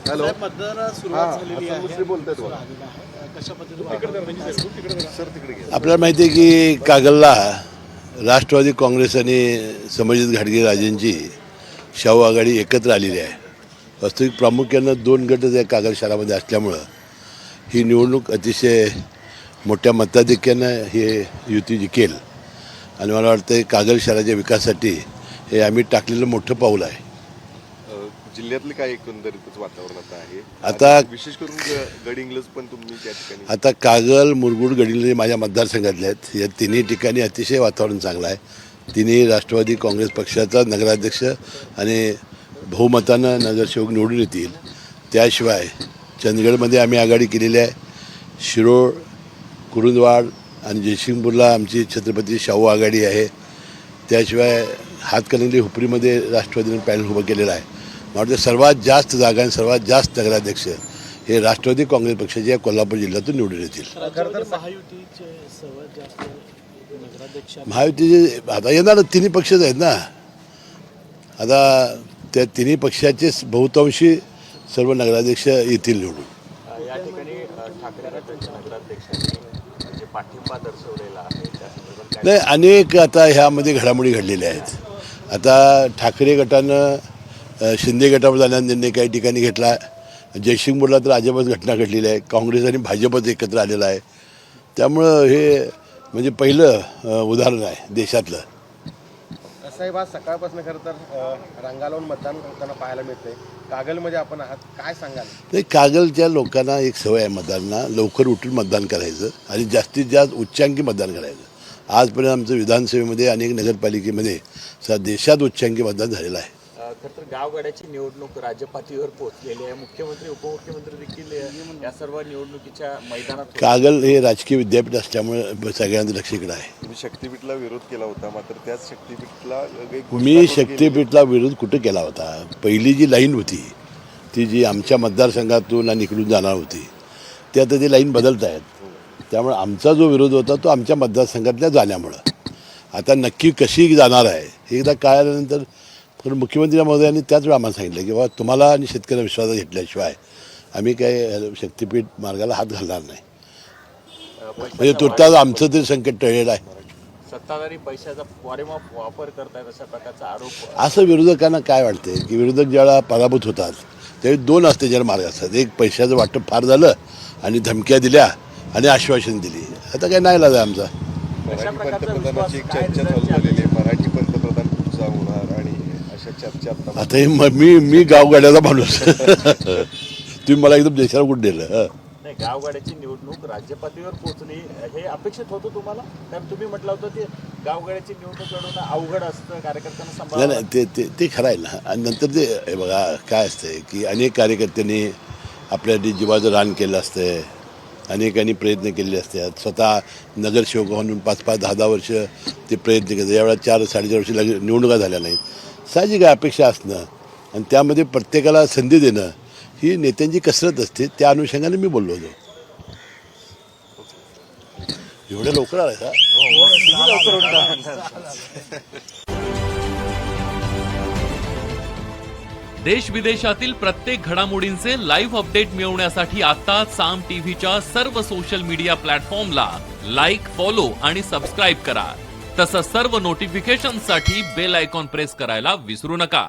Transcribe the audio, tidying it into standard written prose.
Hello मतदानाला सुरुवात झालेली आहे. मुश्री बोलतायत बघा. कशा पद्धतीने सर तिकडे घे. आपल्याला माहिती आहे की कागलला राष्ट्रवादी काँग्रेस आणि समजित घाटगे राजेंची शाहू आघाडी एकत्र आलेली आहे. वास्तविक प्रामुख्यानं 2 गट या कागल शहरामध्ये असल्यामुळं ही निवडणूक अतिशय मोठ्या मताधिक्यानं हे युती जिंकेल आणि मला वाटतं कागल शहराच्या विकासासाठी हे आम्ही टाकलेलं मोठं पाऊल आहे. जिल्ह्यातले काय एकंदरीतच वातावरण आता आहे. आता विशेष करून गडिंग्लज पण तुम्ही त्या ठिकाणी आता कागल, मुरगुड, गडिंग्लज माझ्या मतदारसंघातले आहेत. या तिन्ही ठिकाणी अतिशय वातावरण चांगलं आहे. तिन्ही राष्ट्रवादी काँग्रेस पक्षाचा नगराध्यक्ष आणि बहुमतानं नगरसेवक निवडून येतील. त्याशिवाय चंदगडमध्ये आम्ही आघाडी केलेली आहे. शिरोळ, कुरुंदवाड आणि जयसिंगपूरला आमची छत्रपती शाहू आघाडी आहे. त्याशिवाय हातकणंगले, हुपरीमध्ये राष्ट्रवादीनं पॅनल उभं केलेलं आहे. मला वाटतं सर्वात जास्त जागा आणि सर्वात जास्त नगराध्यक्ष हे राष्ट्रवादी काँग्रेस पक्षाचे या कोल्हापूर जिल्ह्यातून निवडून येतील. महायुतीचे आता येणार तिन्ही पक्षच आहेत ना. आता त्या तिन्ही पक्षाचे बहुतांशी सर्व नगराध्यक्ष येतील निवडून. या ठिकाणी ठाकरे गटाच्या नगराध्यक्षांनी पाठिंबा दर्शवलेला आहे. नाही, अनेक आता ह्यामध्ये घडामोडी घडलेल्या आहेत. आता ठाकरे गटानं शिंदे गटावर जाण्याचा निर्णय काही ठिकाणी घेतला. जयसिंगपूरला तर अजबच घटना घडलेली आहे. काँग्रेस आणि भाजपच एकत्र आलेलं आहे. त्यामुळं हे म्हणजे पहिलं उदाहरण आहे देशातलं. साहेब, आज सकाळपासून खरं तर रांगा लावून मतदान करताना पाहायला मिळतंय. कागलमध्ये आपण आहात, काय सांगाल? नाही, कागलच्या लोकांना एक सवय आहे मतदानाला लवकर उठून मतदान करायचं आणि जास्तीत जास्त उच्चांकी मतदान करायचं. आजपर्यंत आमचं विधानसभेमध्ये अनेक नगरपालिकेमध्ये देशात उच्चांकी मतदान झालेलं आहे. खरं तर गावगाड्याची निवडणूक राज्य पातळीवर पोहोचलेली आहे. मुख्यमंत्री, उपमुख्यमंत्री देखील या सर्व निवडणुकीच्या मैदानात. कागल हे राजकीय विद्यापीठ असल्यामुळे सगळ्यांचं लक्ष इकडं आहे. तुम्ही शक्तीपीठला विरोध केला होता, मात्र त्याच शक्तीपीठला मी शक्तीपीठला विरोध कुठं केला होता. पहिली जी लाईन होती ती जी आमच्या मतदारसंघातून आणि इकडून जाणार होती ती आता ती लाईन बदलत आहेत. त्यामुळे आमचा जो विरोध होता तो आमच्या मतदारसंघातल्या जाण्यामुळं. आता नक्की कशी जाणार आहे हे एकदा कळल्यानंतर पण मुख्यमंत्री महोदयांनी त्याच वेळा आम्हाला सांगितलं की बाबा तुम्हाला आणि शेतकऱ्यांना विश्वासात घेतल्याशिवाय आम्ही काही शक्तीपीठ मार्गाला हात घालणार नाही. म्हणजे तुर्तास आमचं ते संकट टळलेलं आहे. सत्ताधारी पैशाचा वारेमाप वापर करतायत अशा प्रकारचा आरोप. असं विरोधकांना काय वाटते की विरोधक ज्यावेळेला पराभूत होतात त्यावेळी 2 असते मार्ग असतात. एक पैशाचं वाटप फार झालं आणि धमक्या दिल्या आणि आश्वासन दिली. आता काय नाही लागलं आमचा. मराठी पंतप्रधानाची एक चर्चा चालू झालेली आहे. मराठी पंतप्रधान कुठचा होणार आणि अशा चर्चा आता हे मी गावगाड्याचा माणूस तुम्ही मला एकदम देशाला कुठं दिलं. नाही, गावगाड्याची निवडणूक राज्य पातळीवर पोहोचली हे अपेक्षित होतं तुम्हाला? कारण तुम्ही म्हटलं होतं ते गावगाड्याची निवडणूक लढवणं अवघड असतं, कार्यकर्त्यांना सांभाळावं. नाही ते खरं आहे ना. आणि नंतर ते हे बघा काय असतंय की अनेक कार्यकर्त्यांनी आपल्या जीवाचं रान केलं असतंय. अनेकांनी प्रयत्न केलेले असतात. स्वतः नगरसेवक म्हणून 5-5, 10-10 वर्ष ते प्रयत्न केले. यावेळेला 4-4.5 वर्ष निवडणुका झाल्या नाहीत. साहजिक आहे अपेक्षा असणं आणि त्यामध्ये प्रत्येकाला संधी देणं ही नेत्यांची कसरत असते. त्या अनुषंगाने मी बोललो होतो. एवढ्या लवकर आलाय का? देश विदेशातील प्रत्येक घडामोडींचे लाईव्ह अपडेट मिळवण्यासाठी आता साम टीव्हीच्या सर्व सोशल मीडिया प्लॅटफॉर्मला लाईक, फॉलो आणि सबस्क्राईब करा. तसंच सर्व नोटिफिकेशनसाठी बेल आयकॉन प्रेस करायला विसरू नका.